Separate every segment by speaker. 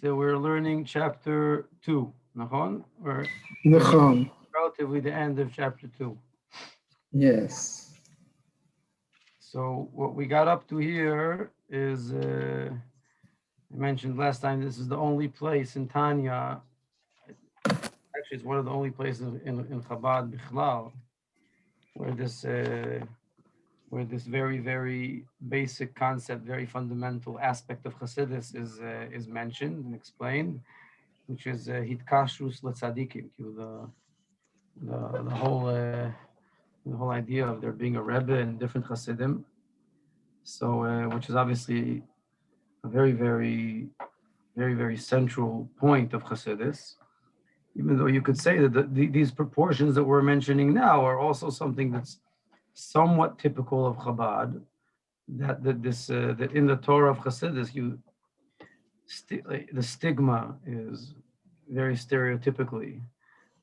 Speaker 1: So we're learning chapter 2. Nachon? We're
Speaker 2: Nachon.
Speaker 1: relatively the end of chapter 2.
Speaker 2: Yes.
Speaker 1: So what we got up to here is, I mentioned last time, this is the only place in Tanya. Actually, it's one of the only places in Chabad Bichlal where this very, very basic concept, very fundamental aspect of Chassidus is mentioned and explained, which is hitkashrus letzadikim, the whole idea of there being a Rebbe and different Chassidim. So, which is obviously a very, very, very, very central point of Chassidus. Even though you could say that these proportions that we're mentioning now are also something that's somewhat typical of Chabad, that in the Torah of Chassidus, the stigma is very stereotypically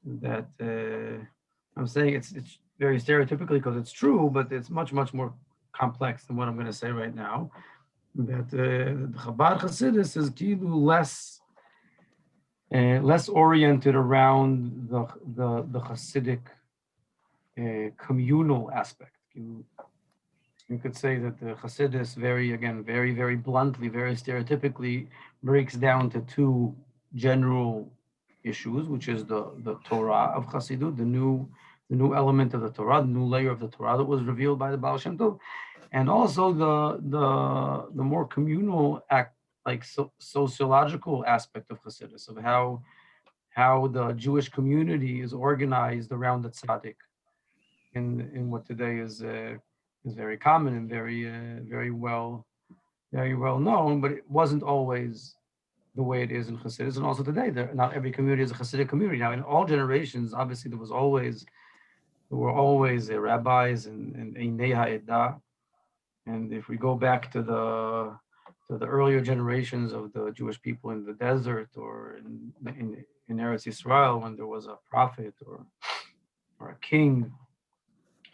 Speaker 1: that I'm saying it's very stereotypically because it's true, but it's much more complex than what I'm going to say right now. That the Chabad Chassidus is less oriented around the Hasidic communal aspect. You could say that the Hasidus very bluntly, very stereotypically breaks down to two general issues, which is the Torah of Chassidut, the new element of the Torah, the new layer of the Torah that was revealed by the Baal Shem Tov, and also the more communal act, like sociological aspect of Chassidus, of how the Jewish community is organized around the tzaddik in what today is very common and very well known, but it wasn't always the way it is in Hasidus, and also today, not every community is a Hasidic community. Now, in all generations, obviously, there were always rabbis and Einei Ha'edah, and if we go back to the earlier generations of the Jewish people in the desert or in Eretz Yisrael, when there was a prophet or a king.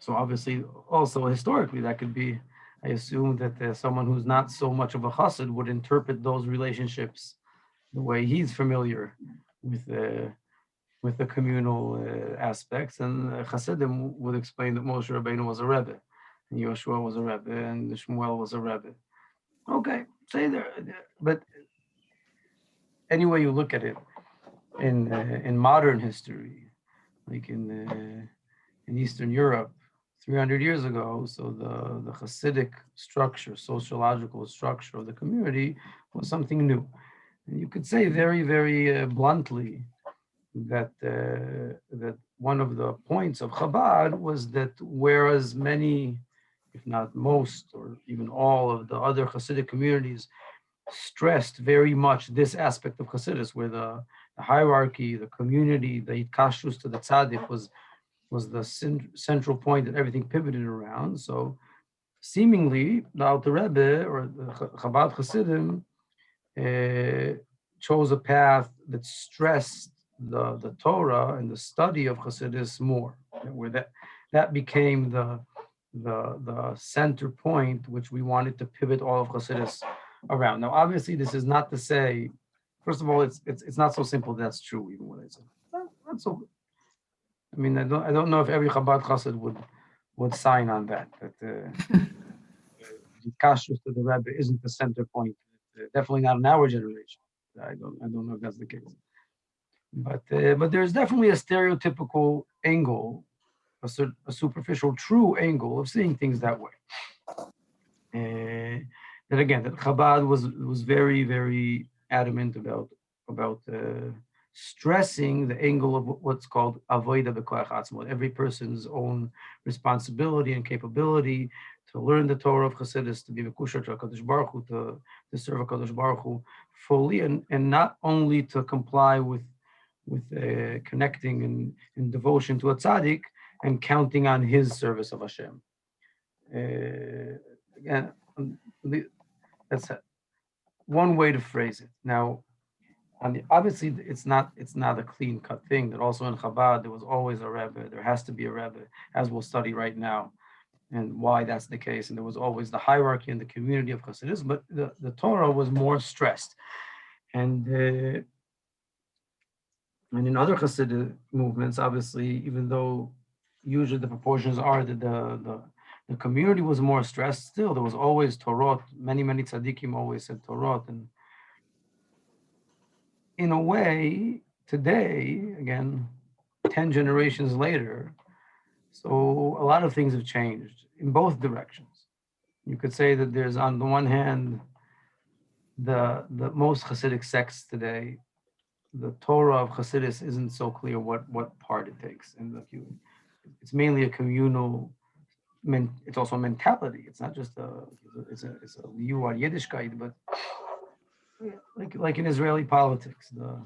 Speaker 1: So obviously, also historically, that could be, I assume that someone who's not so much of a chassid would interpret those relationships the way he's familiar with the communal aspects, and Chassidim would explain that Moshe Rabbeinu was a Rebbe, and Yoshua was a Rebbe, and Shmuel was a Rebbe. Okay, say there, but any way you look at it, in modern history, like in Eastern Europe, 300 years ago, so the Hasidic structure, sociological structure of the community was something new. And you could say very, very bluntly that one of the points of Chabad was that whereas many, if not most, or even all of the other Hasidic communities stressed very much this aspect of Hasidus, where the hierarchy, the community, the hitkashrus to the tzaddik was the central point that everything pivoted around. So seemingly, the Alter Rebbe or the Chabad Hasidim chose a path that stressed the Torah and the study of Hasidus more, where that became the center point which we wanted to pivot all of Hasidus around. Now, obviously, this is not to say, first of all, it's not so simple that's true, even what I said. Not so. I mean, I don't know if every Chabad Chassid would sign on that the kashrus to the Rebbe isn't the center point. Definitely not in our generation. I don't know if that's the case. But there's definitely a stereotypical angle, a superficial, true angle of seeing things that way. And again, that Chabad was very, very adamant about stressing the angle of what's called avoda b'koach atzmo, every person's own responsibility and capability to learn the Torah of Chassidus, to be mekusher to HaKadosh Baruch Hu, to serve HaKadosh Baruch Hu fully, and not only to comply with connecting in devotion to a tzaddik and counting on his service of Hashem. Again, that's one way to phrase it. Now, obviously, it's not a clean cut thing. That also in Chabad there was always a Rebbe. There has to be a Rebbe, as we'll study right now, and why that's the case. And there was always the hierarchy in the community of Chassidus, but the Torah was more stressed. And in other Hasidic movements, obviously, even though usually the proportions are that the community was more stressed, still there was always Torah. Many tzaddikim always said Torah, and in a way, today, again, 10 generations later, so a lot of things have changed in both directions. You could say that there's, on the one hand, the most Hasidic sects today, the Torah of Hasidus isn't so clear what part it takes. And it's mainly a communal, it's also a mentality. It's not just it's a you are Yiddishkeit, but like in Israeli politics, the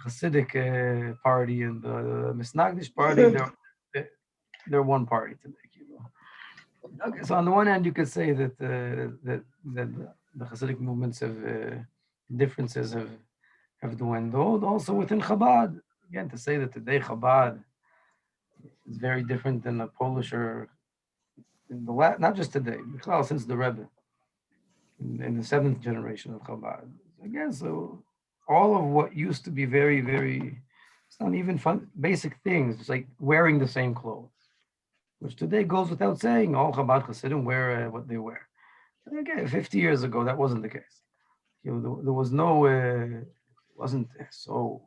Speaker 1: Hasidic party and the Misnagdish party, they're one party today. Okay, so on the one hand, you could say that the Hasidic movements have differences have dwindled. Also within Chabad, again, to say that today Chabad is very different than a Polish or in the not just today, since the Rebbe in the seventh generation of Chabad. Again, so all of what used to be very, it's not even fun, basic things. It's like wearing the same clothes, which today goes without saying. All Chabad Hasidim wear what they wear. Again, 50 years ago, that wasn't the case. There was no, it wasn't so.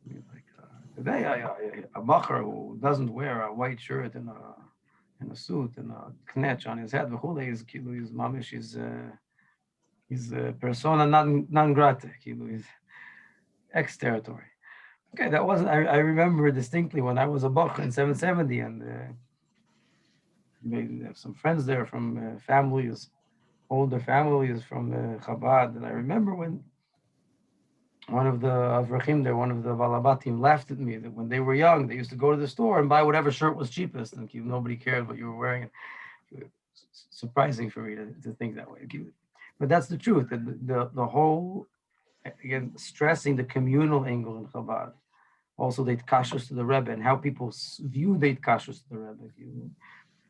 Speaker 1: Like today, a bacher who doesn't wear a white shirt and a suit and a knetch on his head, is mamish is persona non grata. Is ex territory. Okay, that wasn't. I remember distinctly when I was a bacher in 770, and maybe have some friends there from families, older families from Chabad, and I remember when one of the Avrachim there, one of the Balabatim laughed at me that when they were young, they used to go to the store and buy whatever shirt was cheapest, and nobody cared what you were wearing. It's surprising for me to think that way. But that's the truth. The whole, again, stressing the communal angle in Chabad. Also, the Itkashus to the Rebbe and how people view the Itkashus to the Rebbe.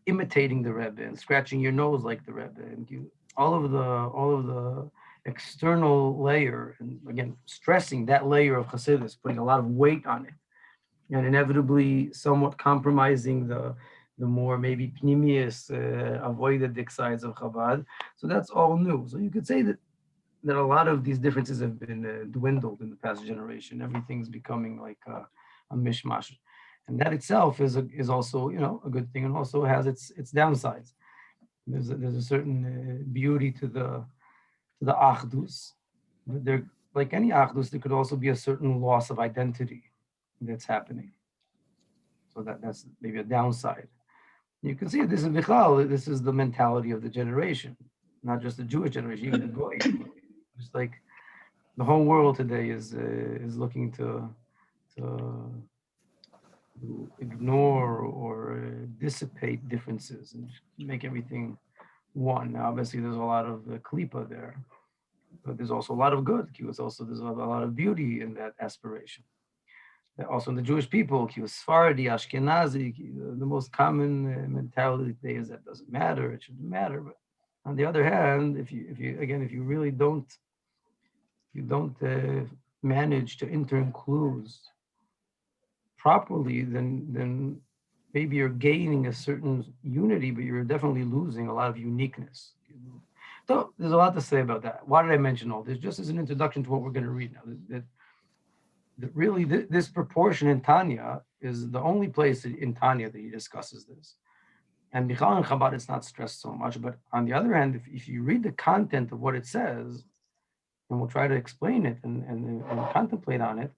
Speaker 1: Imitating the Rebbe and scratching your nose like the Rebbe, and all of the external layer, and again stressing that layer of Hasidus, putting a lot of weight on it, and inevitably somewhat compromising the more maybe pnimius, avoided sides of Chabad. So that's all new. So you could say that a lot of these differences have been dwindled in the past generation. Everything's becoming like a mishmash. And that itself is also, a good thing, and also has its downsides. There's a certain beauty to the achdus, but there, like any achdus, there could also be a certain loss of identity that's happening. So that's maybe a downside. You can see this is Michal. This is the mentality of the generation, not just the Jewish generation, even the Goy. Just like the whole world today is looking to ignore or dissipate differences and make everything one. Now, obviously, there's a lot of klipa there, but there's also a lot of good. There's a lot of beauty in that aspiration. Also in the Jewish people, Sephardi, Ashkenazi, the most common mentality today is that doesn't matter, it shouldn't matter. But on the other hand, if you really don't manage to inter-include properly, then maybe you're gaining a certain unity, but you're definitely losing a lot of uniqueness. So there's a lot to say about that. Why did I mention all this? Just as an introduction to what we're going to read now. That really this proportion in Tanya is the only place in Tanya that he discusses this. And Michal and Chabad, it's not stressed so much. But on the other hand, if you read the content of what it says, and we'll try to explain it and contemplate on it,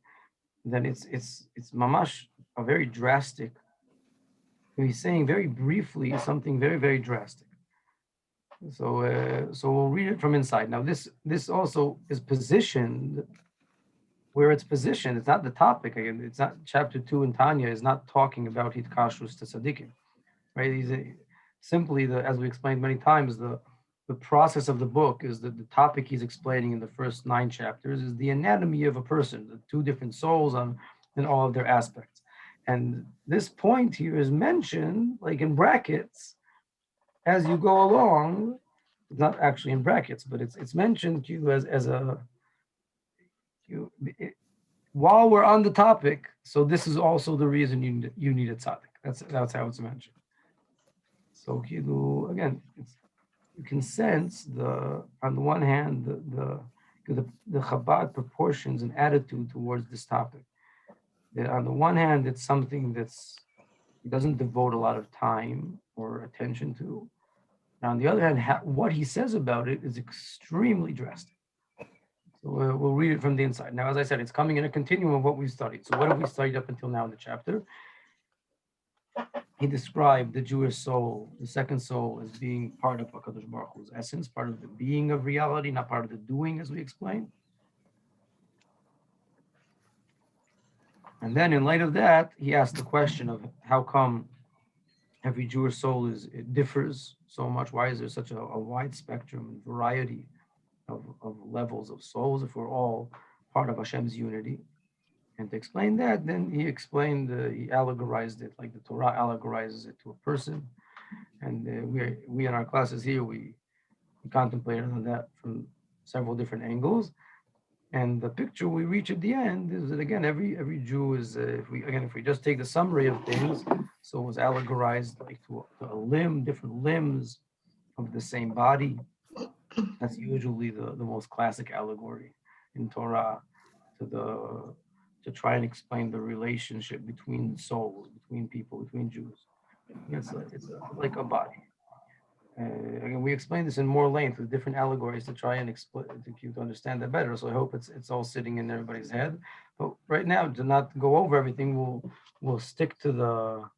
Speaker 1: then it's mamash a very drastic. He's saying very briefly something very, very drastic. So we'll read it from inside. Now this also is positioned where it's positioned. It's not the topic. Again, it's not chapter 2 in Tanya is not talking about hitkashrus to tzaddikim, right? He's simply as we explained many times, the process of the book is that the topic he's explaining in the first 9 chapters is the anatomy of a person, the 2 different souls in all of their aspects. And this point here is mentioned like in brackets as you go along. It's not actually in brackets, but it's mentioned to you as a while we're on the topic, so this is also the reason you need a tzaddik. That's how it's mentioned. So again, you can sense on the one hand the Chabad proportions and attitude towards this topic. That on the one hand, it's something he doesn't devote a lot of time or attention to. And on the other hand, what he says about it is extremely drastic. So we'll read it from the inside. Now, as I said, it's coming in a continuum of what we studied. So what have we studied up until now in the chapter? He described the Jewish soul, the second soul, as being part of HaKadosh Baruch Hu's essence, part of the being of reality, not part of the doing, as we explained. And then in light of that, he asked the question of how come every Jewish soul it differs so much? Why is there such a wide spectrum and variety of levels of souls if we're all part of Hashem's unity? And to explain that, then he explained, he allegorized it like the Torah allegorizes it to a person. And we in our classes here, we contemplated on that from several different angles. And the picture we reach at the end is that, again, every Jew is, if we just take the summary of things, so it was allegorized like to a limb, different limbs of the same body. That's usually the most classic allegory in Torah to try and explain the relationship between souls, between people, between Jews. It's like a body. Again, we explained this in more length with different allegories to try and explain to understand that better. So I hope it's all sitting in everybody's head. But right now, to not go over everything, we'll stick to that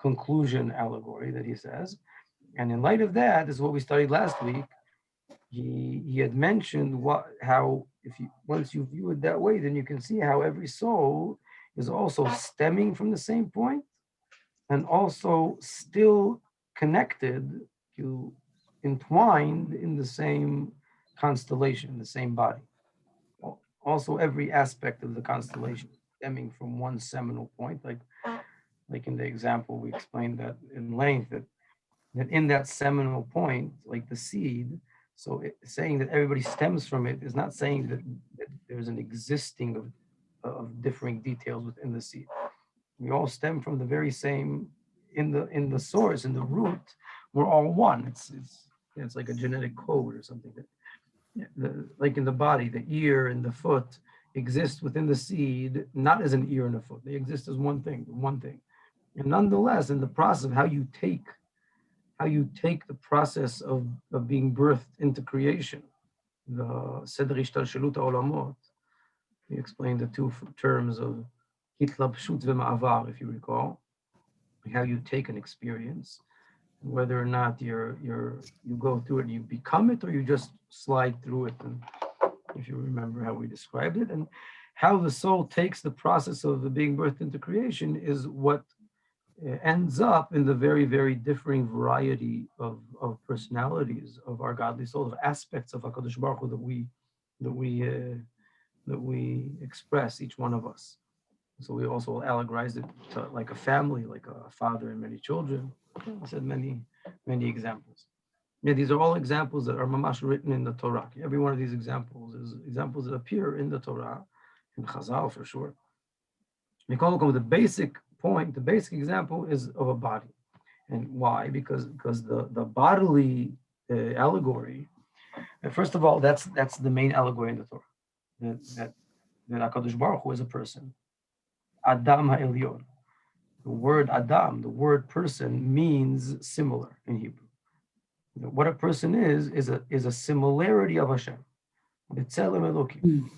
Speaker 1: conclusion allegory that he says. And in light of that, this is what we studied last week. He had mentioned how once you view it that way, then you can see how every soul is also stemming from the same point and also still connected, entwined in the same constellation, the same body. Also, every aspect of the constellation stemming from one seminal point, like in the example we explained that in length, that in that seminal point, like the seed, so saying that everybody stems from it is not saying that there's an existing of differing details within the seed. We all stem from the very same, in the source, in the root, we're all one. It's like a genetic code or something. Like in the body, the ear and the foot exist within the seed, not as an ear and a foot. They exist as one thing. And nonetheless, in the process of how you take the process of being birthed into creation, the Seder Ishtalshelut HaOlamot, we explained the two terms of hitlabshut v'ma'avar, if you recall, how you take an experience, whether or not you go through it and you become it, or you just slide through it. And if you remember how we described it, and how the soul takes the process of being birthed into creation is what ends up in the very, very differing variety of personalities of our godly soul, of aspects of HaKadosh Baruch Hu that we express, each one of us. So we also allegorize it to like a family, like a father and many children. I said many examples. Yeah, these are all examples that are mamash written in the Torah. Every one of these examples is examples that appear in the Torah, in Chazal for sure. We call it the basic point, the basic example is of a body. And why? Because the bodily allegory, first of all, that's the main allegory in the Torah. That HaKadosh Baruch Hu is a person. Adam ha'elyon. The word Adam, the word person, means similar in Hebrew. What a person is a similarity of Hashem. B'tzelem Elokim.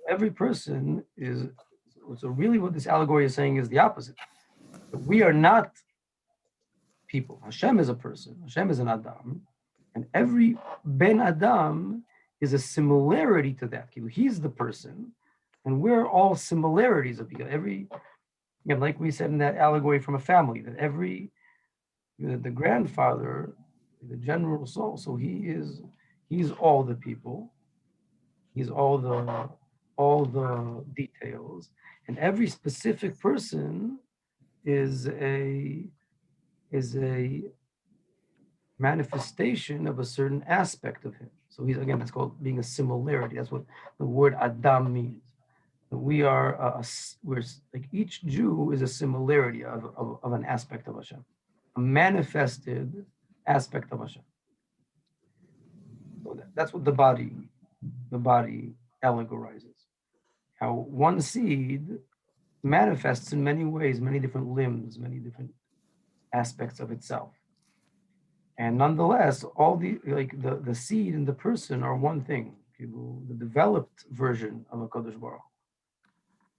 Speaker 1: Every person is, so really what this allegory is saying is the opposite. We are not people. Hashem is a person. Hashem is an Adam. And every Ben Adam is a similarity to that. He's the person. And we're all similarities of people. Like we said in that allegory from a family, that the grandfather, the general soul, so he's all the people. He's all the details. And every specific person is a manifestation of a certain aspect of him. So he's, again, that's called being a similarity. That's what the word Adam means. That we are, we're like each Jew is a similarity of an aspect of Hashem, a manifested aspect of Hashem. So that's what the body allegorizes. How one seed manifests in many ways, many different limbs, many different aspects of itself. And nonetheless, all the seed and the person are one thing. The developed version of a Kodesh Baruch,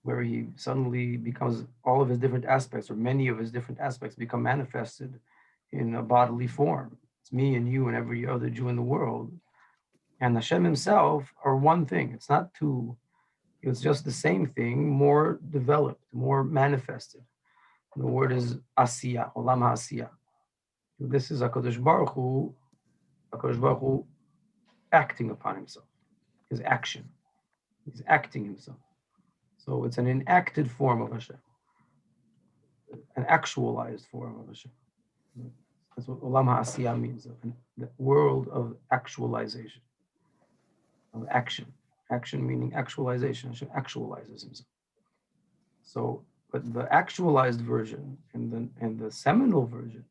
Speaker 1: where he suddenly becomes all of his different aspects, or many of his different aspects, become manifested in a bodily form. It's me and you and every other Jew in the world. And Hashem himself are one thing. It's not two. It's just the same thing, more developed, more manifested. The word is Asiya, Olam HaAsiya. This is HaKadosh Baruch Hu acting upon himself, his action. He's acting himself. So it's an enacted form of Hashem, an actualized form of Hashem. That's what Olam HaAsiya means, the world of actualization, of action. Action meaning actualization. Hashem actualizes himself. So, but the actualized version and the seminal version,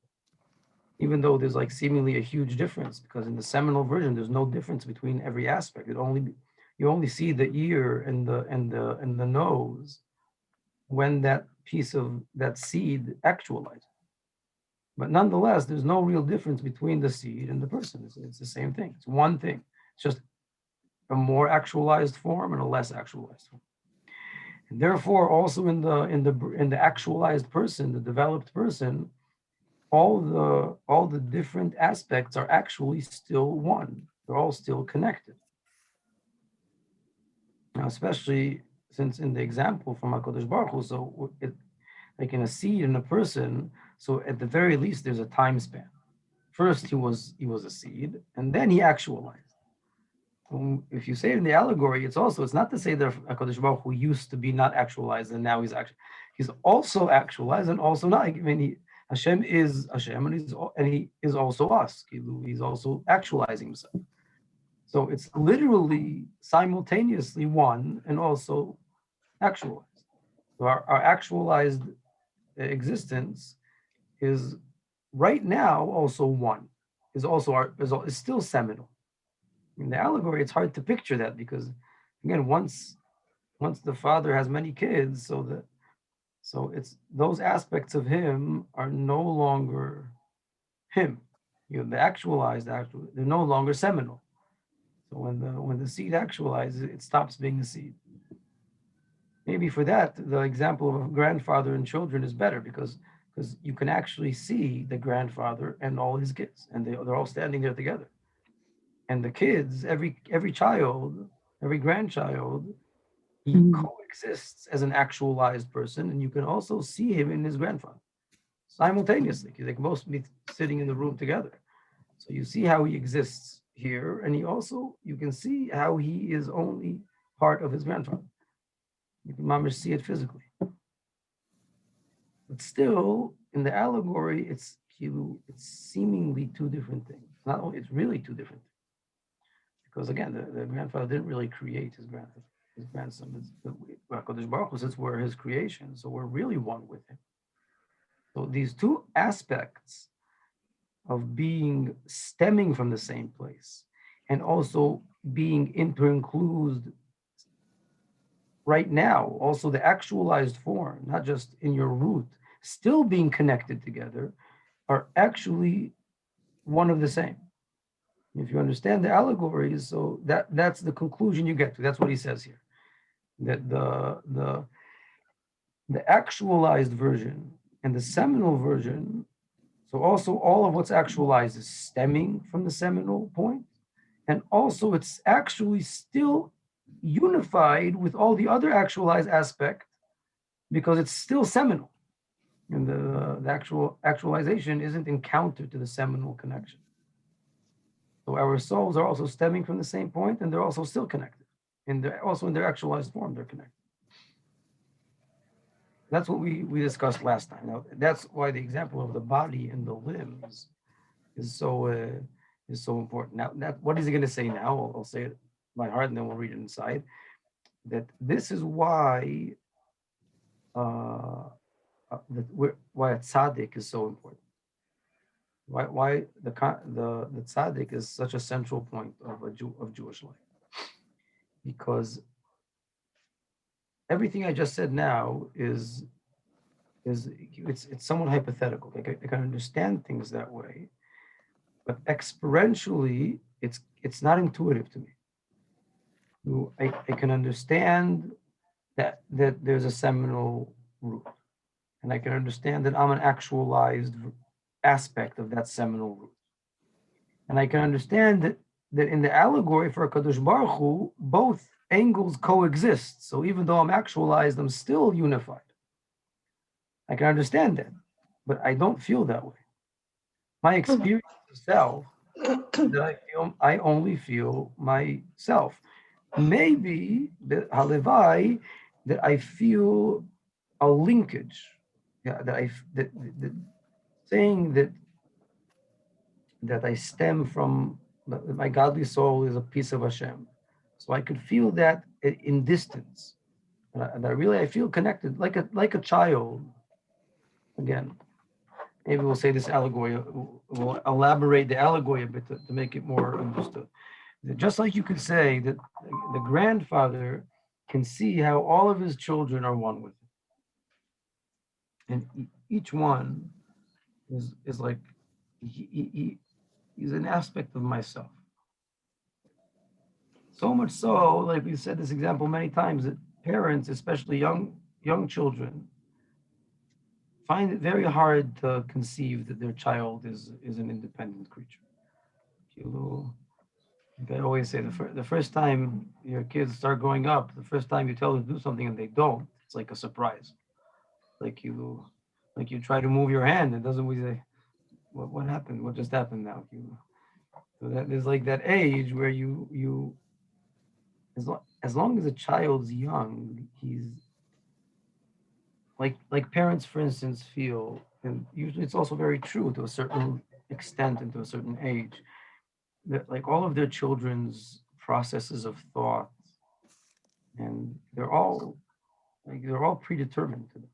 Speaker 1: even though there's like seemingly a huge difference, because in the seminal version there's no difference between every aspect. You only see the ear and the nose when that piece of that seed actualizes. But nonetheless, there's no real difference between the seed and the person. It's the same thing. It's one thing. It's just a more actualized form and a less actualized form. And therefore, also in the actualized person, the developed person, all the different aspects are actually still one. They're all still connected. Now, especially since in the example from HaKadosh Baruch Hu, so like in a seed in a person, so at the very least there's a time span. First he was a seed, and then he actualized. If you say it in the allegory, it's not to say that HaKadosh Baruch Hu used to be not actualized and now he's also actualized and also not. I mean, Hashem is Hashem and he is also us. He's also actualizing himself. So it's literally simultaneously one and also actualized. So our actualized existence is right now also one, is still seminal. In the allegory, it's hard to picture that because, again, once the father has many kids, so it's those aspects of him are no longer him. The actualized, they're no longer seminal. So when the seed actualizes, it stops being a seed. Maybe for that, the example of a grandfather and children is better because you can actually see the grandfather and all his kids, and they're all standing there together. And the kids, every child, every grandchild, he coexists as an actualized person, and you can also see him in his grandfather simultaneously, because they can both be sitting in the room together. So you see how he exists here, and you can see how he is only part of his grandfather. You can see it physically. But still, in the allegory, it's seemingly two different things. Not only, it's really two different things. Because again, the grandfather didn't really create his grandson. HaKadosh Baruch Hu says we're his creation, so we're really one with him. So these two aspects of being stemming from the same place and also being included right now, also the actualized form, not just in your root, still being connected together, are actually one of the same. If you understand the allegories, so that's the conclusion you get to. That's what he says here. That the actualized version and the seminal version, so also all of what's actualized is stemming from the seminal point, and also it's actually still unified with all the other actualized aspects because it's still seminal. And the actual actualization isn't encountered to the seminal connection. So our souls are also stemming from the same point, and they're also still connected. And they're also in their actualized form, they're connected. That's what we discussed last time. Now, that's why the example of the body and the limbs is so important. Now, what is he going to say now? I'll say it by heart, and then we'll read it inside. That this is why uh, why a tzaddik is so important. Why the tzaddik is such a central point of of Jewish life, because everything I just said now it's somewhat hypothetical. I can understand things that way, but experientially, it's not intuitive to me. I can understand that there's a seminal root, and I can understand that I'm an actualized aspect of that seminal root, and I can understand that in the allegory for Kadosh Baruch Hu, both angles coexist. So even though I'm actualized, I'm still unified. I can understand that, but I don't feel that way. My experience of self, that I only feel myself. Maybe the halevai that I feel a linkage, yeah, that saying that I stem from that my godly soul is a piece of Hashem, so I could feel that in distance, and I feel connected like a child. Again, maybe we'll say this allegory. We'll elaborate the allegory a bit to make it more understood. Just like you could say that the grandfather can see how all of his children are one with him, and each one is like he's an aspect of myself. So much so, like we've said this example many times, that parents, especially young children, find it very hard to conceive that their child is an independent creature. Like I always say, the first time your kids start growing up, the first time you tell them to do something and they don't, it's like a surprise. Like you try to move your hand, it doesn't. We say, what happened? What just happened now? So that there's like that age where you as long as a child's young, he's like parents, for instance, feel, and usually it's also very true to a certain extent and to a certain age, that like all of their children's processes of thought, and they're all predetermined to them.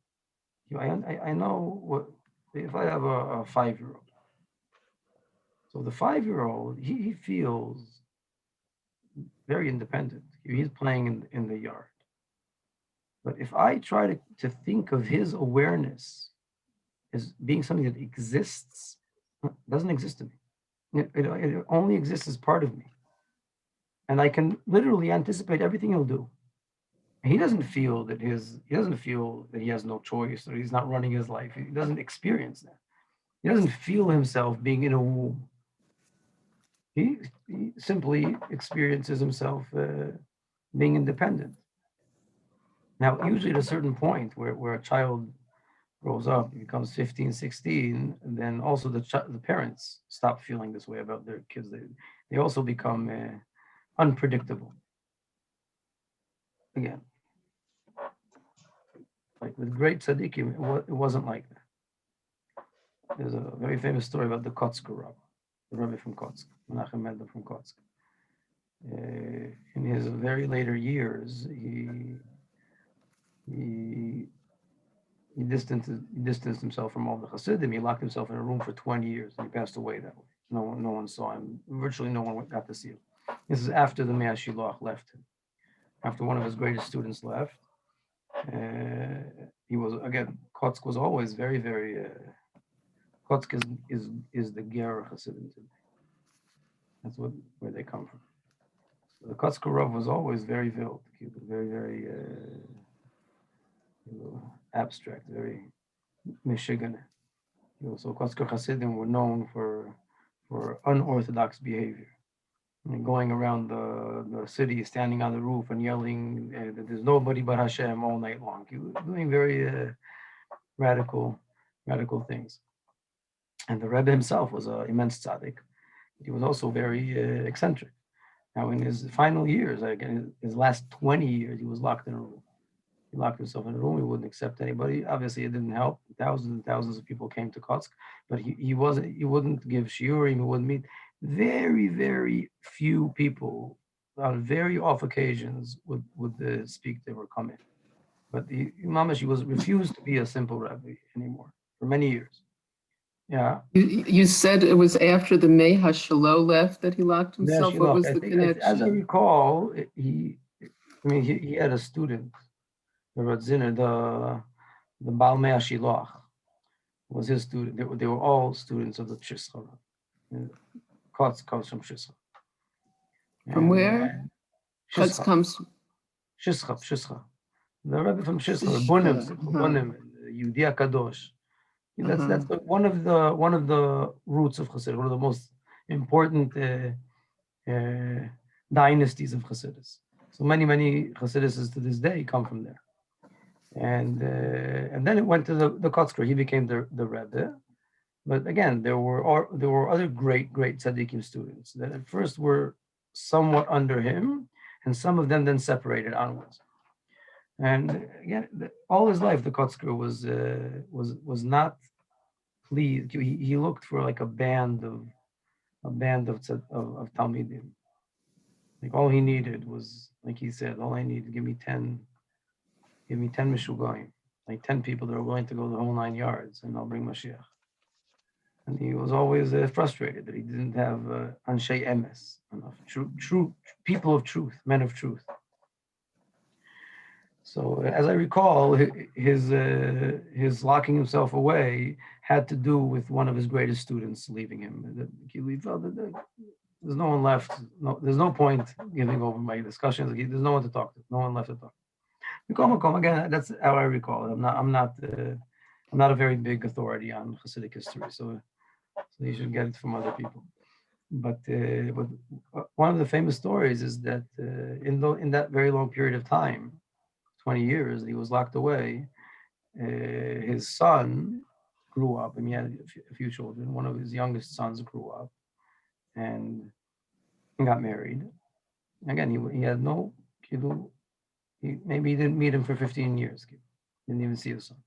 Speaker 1: I know what if I have a 5-year-old. So the 5-year-old, he feels very independent. He's playing in the yard. But if I try to think of his awareness as being something that exists, it doesn't exist to me. It only exists as part of me. And I can literally anticipate everything he'll do. He doesn't feel that he has no choice or he's not running his life. He doesn't experience that. He doesn't feel himself being in a womb. He simply experiences himself being independent. Now, usually at a certain point where a child grows up, he becomes 15, 16, and then also the parents stop feeling this way about their kids. They also become unpredictable. Again, like with great tzaddikim, it wasn't like that. There's a very famous story about the Kotzker Rabbi, the Rabbi from Kotzk, Menachem Mendel from Kotzk. In his very later years, he distanced himself from all the Hasidim. He locked himself in a room for 20 years, and he passed away that way. No one saw him. Virtually no one got to see him. This is after the Mea Shiloach left him. After one of his greatest students left, he was again. Kotzk was always very, very. Kotzk is the Ger Hasidim today. That's where they come from. So the Kotzker Rav was always very wild, very, very abstract, very Michigan. So Kotzker Hasidim were known for unorthodox behavior. And going around the city, standing on the roof and yelling that there's nobody but Hashem all night long. He was doing very radical things. And the Rebbe himself was an immense tzaddik. He was also very eccentric. Now, in his final years, again, his last 20 years, he was locked in a room. He locked himself in a room. He wouldn't accept anybody. Obviously, it didn't help. Thousands and thousands of people came to Kotsk, but he wouldn't give shiurim. He wouldn't meet. Very, very few people on very off occasions would speak. They were coming, but the Mamash, he was refused to be a simple rabbi anymore for many years. Yeah.
Speaker 2: You said it was after the Mei Hashalo left that he locked himself. What was the connection?
Speaker 1: As I recall, he had a student, the Radziner, the Baal Mei Shiloach was his student. They were all students of the Chisra. Kotz comes from Chisra.
Speaker 2: From where? Kotz comes.
Speaker 1: Chisra. The Rebbe from Chisra, Bunim, Yehudi Kadosh. That's one of the roots of Chassidus, one of the most important dynasties of Chassidus. So many Chassiduses to this day come from there. And then it went to the Kotzker. He became the Rebbe. But again, there were other great tzaddikim students that at first were somewhat under him, and some of them then separated onwards. And again, all his life, the Kotzker was not pleased. He looked for like a band of Talmidim. Like all he needed was, like he said, all I need, give me 10 Mishugayim, like 10 people that are willing to go the whole 9 yards, and I'll bring Mashiach. And he was always frustrated that he didn't have Anshei Emes, enough true people of truth, men of truth. So as I recall, his locking himself away had to do with one of his greatest students leaving him. He felt that there's no one left. There's no point giving over my discussions. There's no one to talk to. No one left to talk to. Again, that's how I recall it. I'm not a very big authority on Hasidic history, so you should get it from other people. But one of the famous stories is that in that very long period of time, 20 years, he was locked away. His son grew up, and he had a few children. One of his youngest sons grew up and got married. Again, he had no kiddu. Maybe he didn't meet him for 15 years. Didn't even see his son.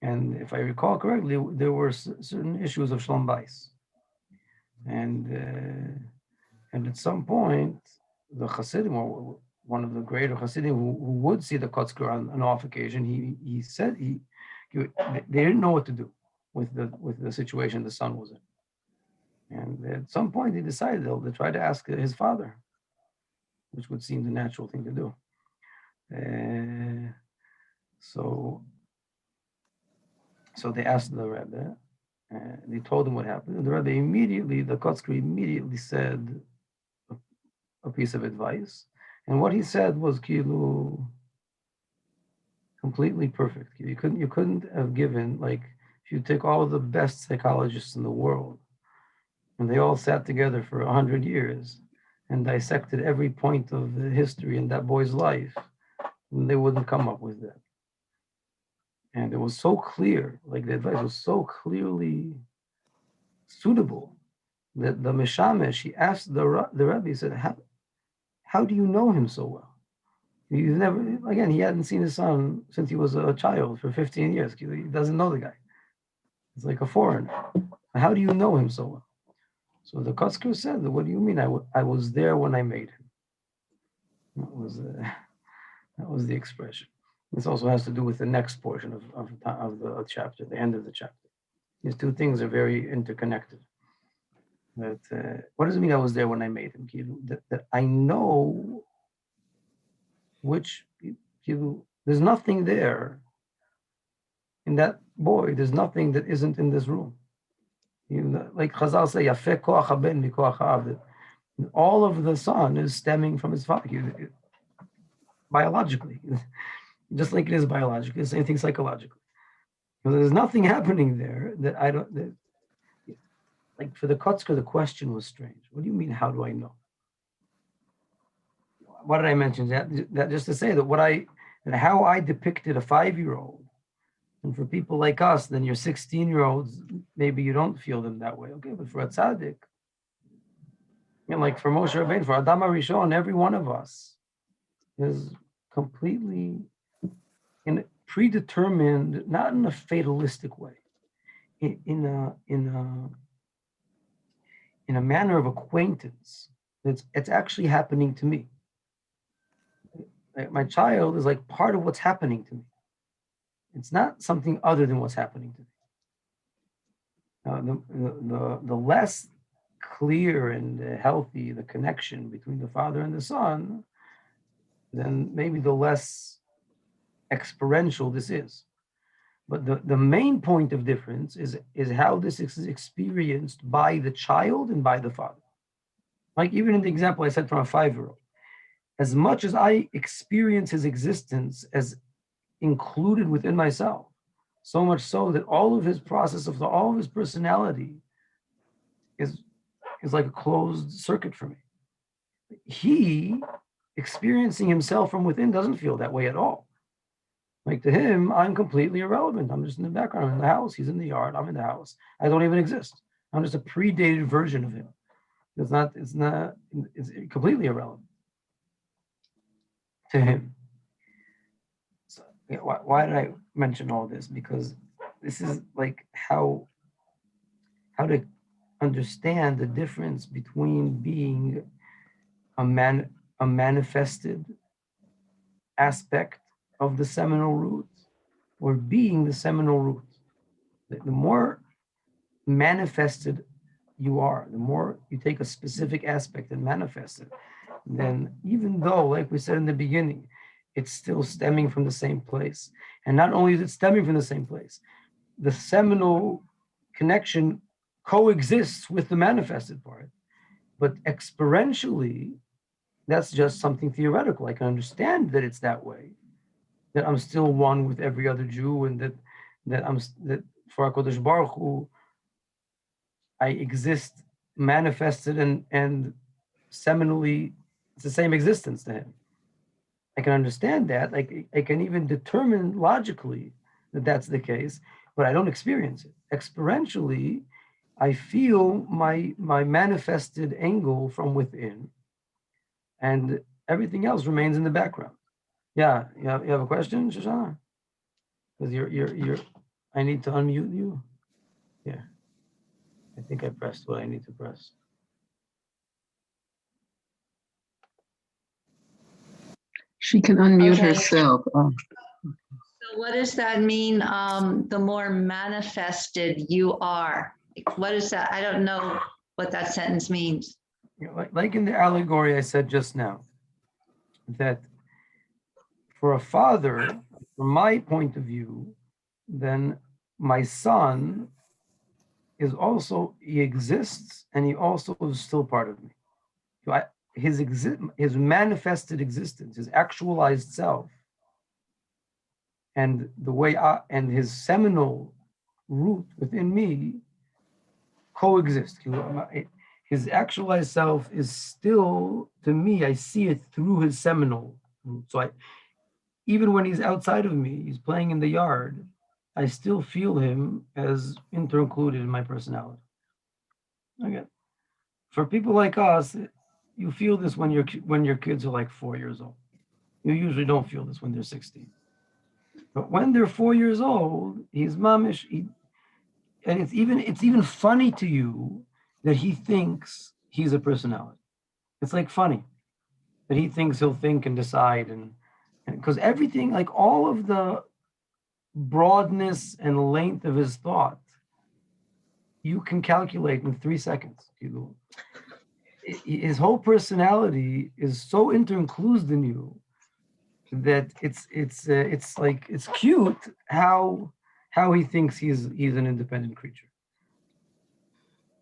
Speaker 1: And if I recall correctly, there were certain issues of Shalom Bais. And at some point, the Hasidim, or one of the greater Hasidim who would see the Kotzker on an off occasion, he said they didn't know what to do with the situation the son was in. And at some point, he decided they'll try to ask his father, which would seem the natural thing to do. So they asked the Rebbe, and they told him what happened. And the Rebbe the Kotzker immediately said a piece of advice. And what he said was completely perfect. You couldn't have given, like, if you take all of the best psychologists in the world, and they all sat together for 100 years and dissected every point of the history in that boy's life, and they wouldn't come up with that. And it was so clear, like the advice was so clearly suitable that the Meshamesh, he asked the Rebbe, he said, how do you know him so well? He hadn't seen his son since he was a child for 15 years. He doesn't know the guy. It's like a foreigner. How do you know him so well? So the Kotzker said, what do you mean? I was there when I made him. That was the expression. This also has to do with the next portion of the chapter, the end of the chapter. These two things are very interconnected. But what does it mean I was there when I made him? That I know which, there's nothing there in that boy. There's nothing that isn't in this room. Like Chazal say, Yafeh koach haben mikoach ha'av. All of the son is stemming from his father, biologically. Just like it is biologically, the same thing psychologically. Because there's nothing happening there that I don't. Like for the Kotzker, the question was strange. What do you mean? How do I know? What did I mention? That just to say that how I depicted a 5-year-old, and for people like us, then your 16-year-olds, maybe you don't feel them that way. Okay, but for a tzaddik, like for Moshe Rabbeinu, for Adam HaRishon, every one of us is completely in a predetermined, not in a fatalistic way, in a manner of acquaintance. It's actually happening to me. My child is like part of what's happening to me. It's not something other than what's happening to me. The less clear and healthy the connection between the father and the son, then maybe the less experiential this is. But the main point of difference is how this is experienced by the child and by the father. Like even in the example I said from a 5-year-old, as much as I experience his existence as included within myself, so much so that all of his process of all of his personality is like a closed circuit for me. He, experiencing himself from within, doesn't feel that way at all. Like to him, I'm completely irrelevant. I'm just in the background. I'm in the house. He's in the yard. I'm in the house. I don't even exist. I'm just a predated version of him. It's completely irrelevant to him. So why did I mention all this? Because this is like how to understand the difference between being a manifested aspect of the seminal root or being the seminal root. The more manifested you are, the more you take a specific aspect and manifest it, then even though, like we said in the beginning, it's still stemming from the same place. And not only is it stemming from the same place, the seminal connection coexists with the manifested part. But experientially, that's just something theoretical. I can understand that it's that way, that I'm still one with every other Jew, and that for HaKadosh Baruch Hu, I exist manifested and seminally, it's the same existence to him. I can understand that. I can even determine logically that that's the case, but I don't experience it. Experientially, I feel my manifested angle from within, and everything else remains in the background. Yeah, you have a question, Shoshana? Because you're. I need to unmute you. Yeah, I think I pressed what I need to press.
Speaker 2: She can unmute herself.
Speaker 3: So what does that mean? The more manifested you are. What is that? I don't know what that sentence means.
Speaker 1: Like in the allegory I said just now, that for a father, from my point of view, then my son is also, he exists and he also is still part of me. So his manifested existence, his actualized self, and the way and his seminal root within me coexist. His actualized self is still, to me, I see it through his seminal root. So even when he's outside of me, he's playing in the yard, I still feel him as intercluded in my personality. Okay. For people like us, you feel this when your kids are like 4 years old. You usually don't feel this when they're 16. But when they're 4 years old, he's mamish, and it's even funny to you that he thinks he's a personality. It's like funny that he thinks he'll think and decide, and because everything, like all of the broadness and length of his thought, you can calculate in 3 seconds. His whole personality is so included in you that it's like, it's cute how he thinks he's an independent creature.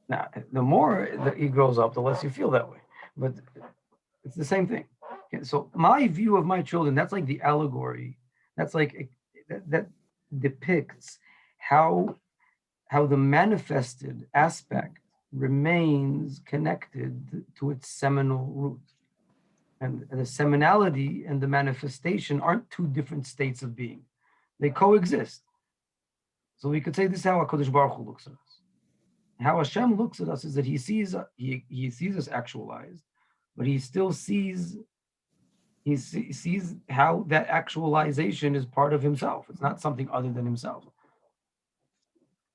Speaker 1: Now, the more that he grows up, the less you feel that way. But it's the same thing. So my view of my children, that's like the allegory. That's like that depicts how the manifested aspect remains connected to its seminal root. And the seminality and the manifestation aren't two different states of being. They coexist. So we could say this is how HaKadosh Baruch Hu looks at us. How Hashem looks at us is that he sees us actualized, but he still sees He sees how that actualization is part of himself. It's not something other than himself.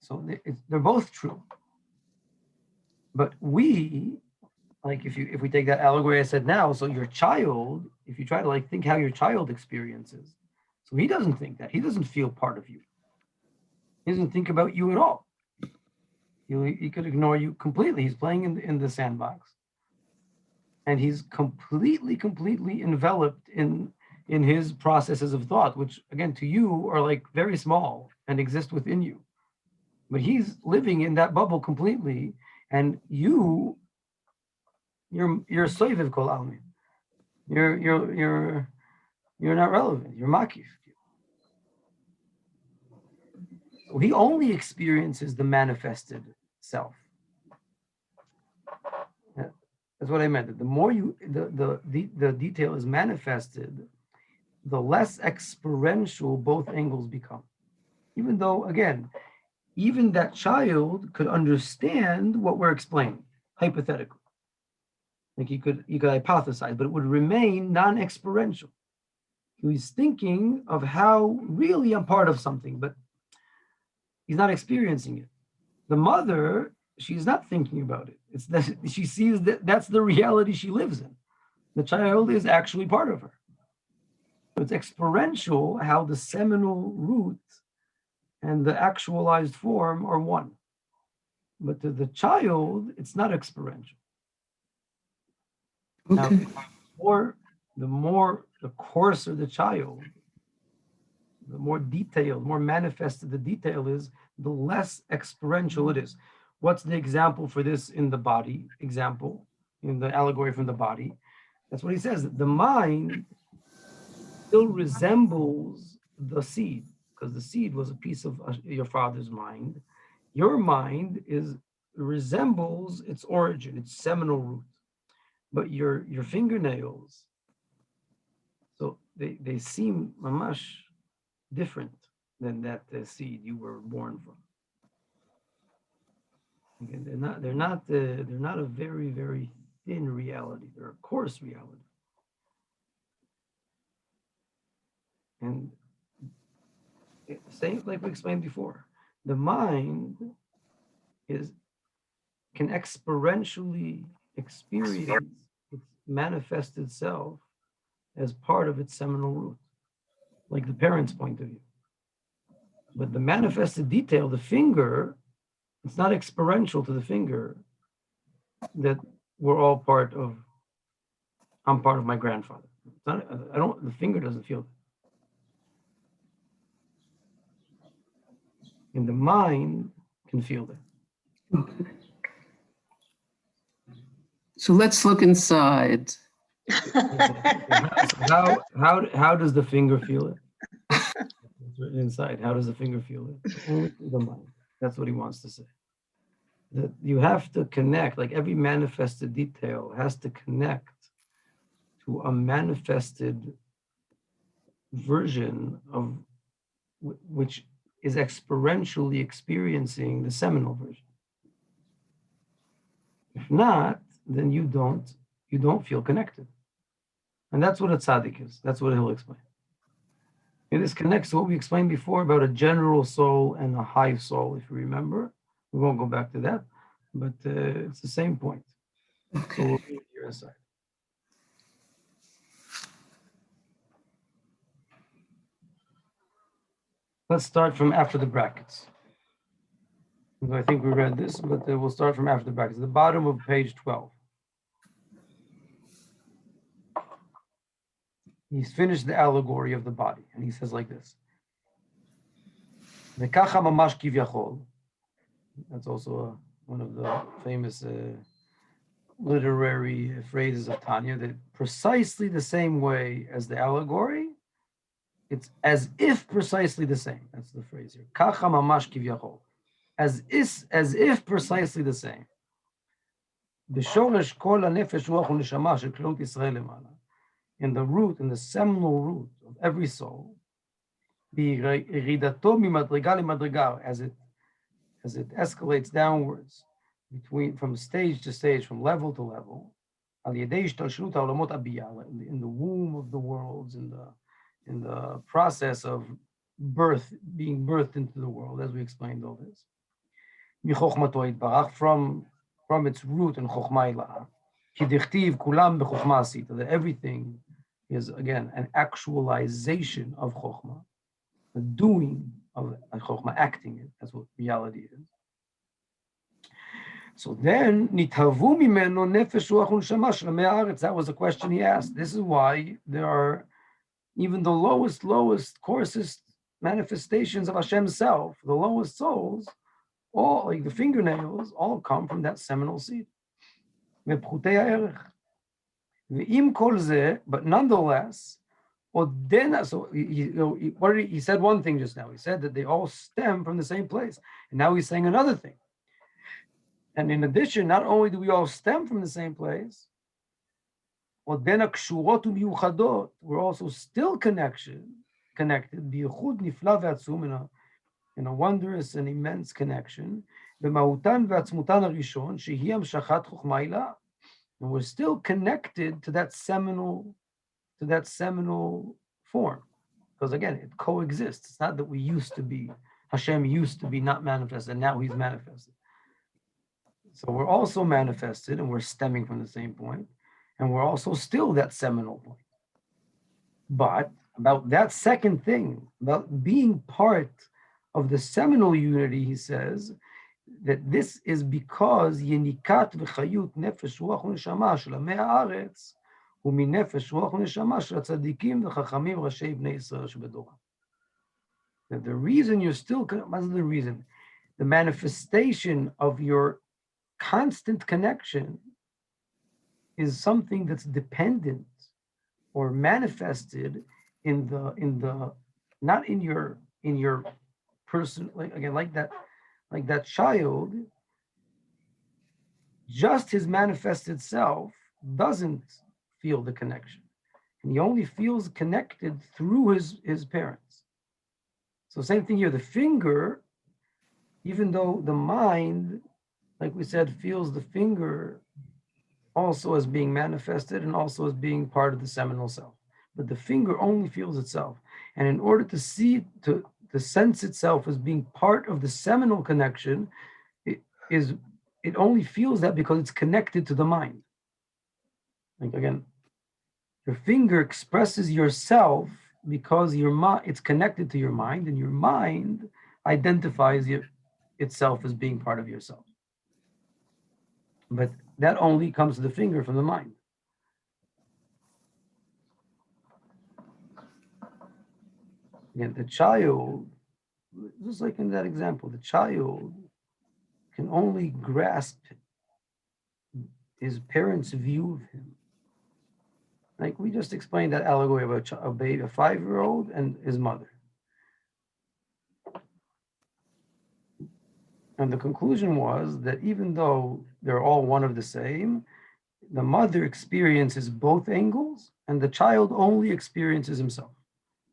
Speaker 1: So they're both true. But we, like if we take that allegory I said now, so your child, if you try to like think how your child experiences, so he doesn't think that. He doesn't feel part of you. He doesn't think about you at all. He could ignore you completely. He's playing in the sandbox. And he's completely enveloped in his processes of thought, which again to you are like very small and exist within you. But he's living in that bubble completely, and you're soiviv kol almin. You're not relevant. You're makif. So he only experiences the manifested self. That's what I meant. The more the detail is manifested, the less experiential both angles become. Even though, again, even that child could understand what we're explaining, hypothetically. Like he could hypothesize, but it would remain non-experiential. He's thinking of how really I'm part of something, but he's not experiencing it. The mother, she's not thinking about it. It's that she sees that that's the reality she lives in. The child is actually part of her. So it's experiential how the seminal root and the actualized form are one. But to the child, it's not experiential.
Speaker 2: Okay.
Speaker 1: Now, the coarser the child, the more detailed, more manifested the detail is, the less experiential it is. What's the example for this in the body? Example, in the allegory from the body. That's what he says. The mind still resembles the seed, because the seed was a piece of your father's mind. Your mind resembles its origin, its seminal root. But your fingernails, so they seem mamash different than that seed you were born from. Again, they're not a very, very thin reality. They're a coarse reality. And same like we explained before, the mind can experientially experience its manifested self as part of its seminal root, like the parent's point of view. But the manifested detail, the finger, it's not experiential to the finger that we're all part of. I'm part of my grandfather. It's not, the finger doesn't feel that. And the mind can feel that.
Speaker 2: Okay. So let's look inside.
Speaker 1: How does the finger feel it? It's written inside. How does the finger feel it? Only the mind. That's what he wants to say. That you have to connect, like every manifested detail has to connect to a manifested version of which is experientially experiencing the seminal version. If not, then you don't feel connected. And that's what a tzaddik is. That's what he'll explain. This connects to what we explained before about a general soul and a high soul, if you remember. We won't go back to that, but it's the same point.
Speaker 2: Okay.
Speaker 1: So we'll leave it here aside. Let's start from after the brackets. I think we read this, but we'll start from after the brackets. The bottom of page 12. He's finished the allegory of the body, and he says like this. That's also one of the famous literary phrases of Tanya, that precisely the same way as the allegory, it's as if precisely the same. That's the phrase here. Kacha mamash kivyachol. As if precisely the same. B'shoresh kol hanefesh ruach u'neshama shel klot Yisrael lemala. In the root, in the seminal root of every soul, b'iridato mimadriga lemadriga, as it escalates downwards from stage to stage, from level to level, in the womb of the worlds, in the process of birth, being birthed into the world, as we explained all this. From its root in Chokhmah Ilaha, that everything is again an actualization of Chokhmah, the doing of Chokhmah, acting it. That's what reality is. So then, that was the question he asked. This is why there are even the lowest, coarsest manifestations of Hashem's self, the lowest souls, all like the fingernails, all come from that seminal seed. But nonetheless, so he said one thing just now. He said that they all stem from the same place. And now he's saying another thing. And in addition, not only do we all stem from the same place, we're also still connected in a wondrous and immense connection. And we're still connected to that seminal form. Because again, it coexists. It's not that we used to be, Hashem used to be not manifested, and now he's manifested. So we're also manifested, and we're stemming from the same point, and we're also still that seminal point. But about that second thing, about being part of the seminal unity, he says that this is because Yenikat v'chayut nefesh ruach u'neshama shel amei haaretz u'minefesh ruach u'neshama shel tzadikim v'chachamim rashei bnei Yisrael shebedorah. That the reason you're still, what's the reason? The manifestation of your constant connection is something that's dependent or manifested in the not in your person, like that child, just his manifested self doesn't feel the connection, and he only feels connected through his parents. So same thing here, the finger, even though the mind, like we said, feels the finger also as being manifested and also as being part of the seminal self. But the finger only feels itself. And in order to see, to sense itself as being part of the seminal connection, it only feels that because it's connected to the mind. Like again, your finger expresses yourself because it's connected to your mind, and your mind identifies itself as being part of yourself. But that only comes to the finger from the mind. Again, the child, just like in that example, the child can only grasp his parents' view of him. Like we just explained that allegory about a 5-year-old and his mother. And the conclusion was that even though they're all one of the same, the mother experiences both angles and the child only experiences himself.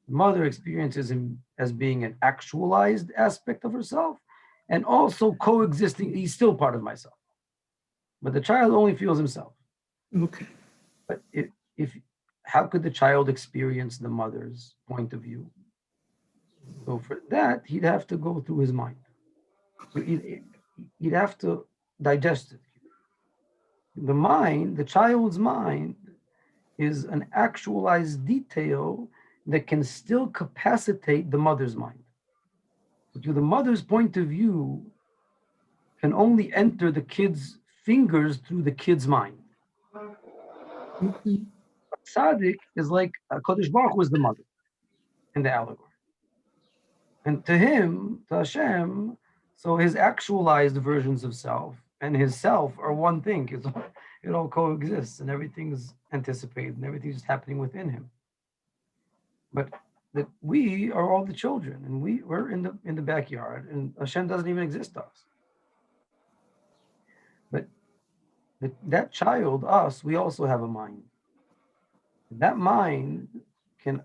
Speaker 1: The mother experiences him as being an actualized aspect of herself and also coexisting. He's still part of myself. But the child only feels himself.
Speaker 2: Okay.
Speaker 1: But how could the child experience the mother's point of view? So for that, he'd have to go through his mind. So you'd have to digest it. The mind, the child's mind, is an actualized detail that can still capacitate the mother's mind. But the mother's point of view can only enter the kid's fingers through the kid's mind.
Speaker 2: Mm-hmm.
Speaker 1: Tzaddik is like Kodesh Baruch Hu is the mother in the allegory. And to him, to Hashem, so his actualized versions of self and his self are one thing. It all coexists and everything's anticipated and everything's just happening within him. But that we are all the children, and we're in the backyard, and Hashem doesn't even exist to us. But that child, us, we also have a mind. That mind can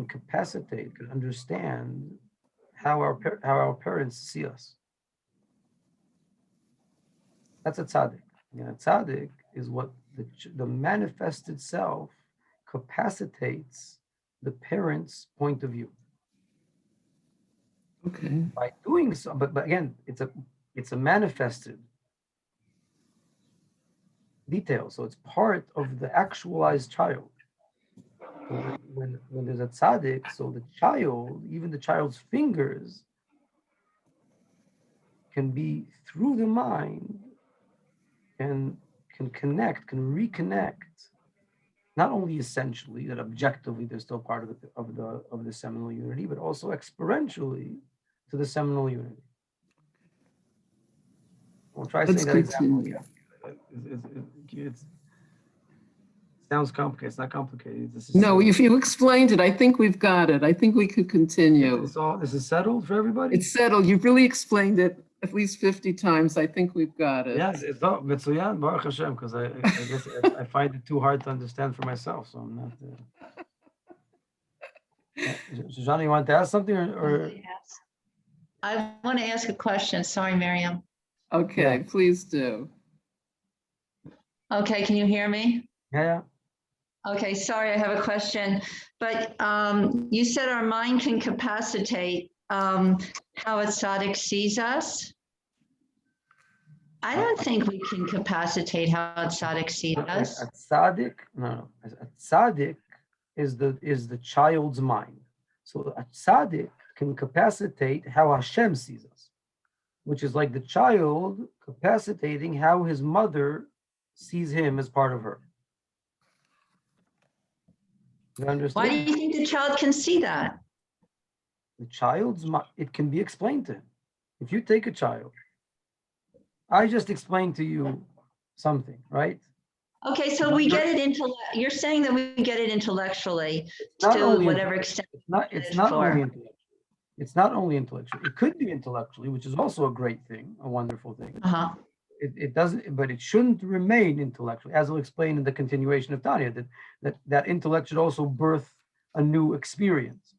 Speaker 1: capacitate, can understand how our parents see us. That's a tzaddik. A tzaddik is what the manifested self capacitates the parent's point of view.
Speaker 2: Okay.
Speaker 1: By doing so, but again, it's a manifested detail, so it's part of the actualized child. So when there's a tzaddik, so the child, even the child's fingers, can be through the mind, can connect, can reconnect, not only essentially that objectively they're still part of the seminal unity, but also experientially to the seminal unity. We'll try saying that example again. It sounds complicated. It's not complicated.
Speaker 2: No, if you explained it, I think we've got it. I think we could continue.
Speaker 1: This is settled for everybody?
Speaker 2: It's settled. You've really explained it at least 50 times. I think we've got it.
Speaker 1: Yes, it's not Mitsuyan, Baruch Hashem, because I guess I find it too hard to understand for myself, so I'm not. Shoshana, you want to ask something or?
Speaker 3: I want to ask a question. Sorry, Miriam.
Speaker 2: Okay, yeah. Please do.
Speaker 3: Okay, can you hear me?
Speaker 1: Yeah.
Speaker 3: Okay, sorry, I have a question. But you said our mind can capacitate how a tzaddik sees us. I don't think we can capacitate how a tzaddik sees us.
Speaker 1: A tzaddik is the child's mind. So a tzaddik can capacitate how Hashem sees us, which is like the child capacitating how his mother sees him as part of her. You understand?
Speaker 3: Why do you think the child can see that?
Speaker 1: The child's mind, it can be explained to him. If you take a child, I just explained to you something, right?
Speaker 3: Okay, so we get it you're saying that we get it intellectually to whatever extent.
Speaker 1: It's not only intellectual. It's not only intellectual. It could be intellectually, which is also a great thing, a wonderful thing.
Speaker 3: Uh-huh.
Speaker 1: It doesn't, but it shouldn't remain intellectual, as I'll explain in the continuation of Tanya, that intellect should also birth a new experience.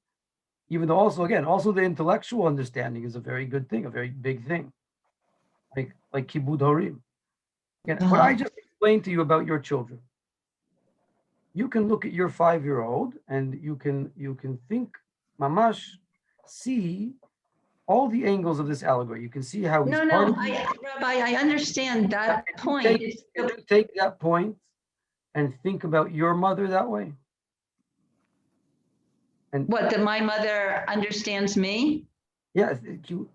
Speaker 1: Even though also the intellectual understanding is a very good thing, a very big thing. Like kibud horim. Again, what I just explained to you about your children, you can look at your 5-year-old and you can think, mamash, see all the angles of this allegory. You can see how he's
Speaker 3: Rabbi, I understand that point.
Speaker 1: Take that point and think about your mother that way. And
Speaker 3: what, that my mother understands me?
Speaker 1: Yes, you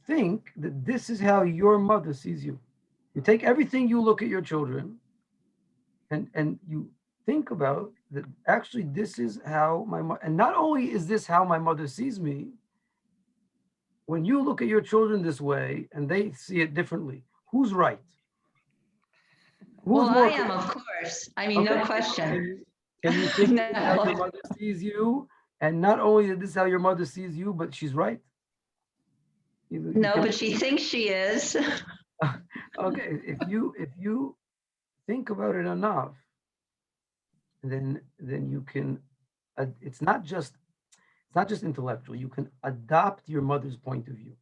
Speaker 1: think that this is how your mother sees you. You take everything you look at your children and you think about that actually this is how my mother, and not only is this how my mother sees me, when you look at your children this way and they see it differently, who's right?
Speaker 3: Well, I am, of course. I mean, no question.
Speaker 1: Can you think that how your mother sees you? And not only is this how your mother sees you, but she's right?
Speaker 3: No, but she thinks she is.
Speaker 1: Okay, if you think about it enough, then you can. It's not just intellectual. You can adopt your mother's point of view,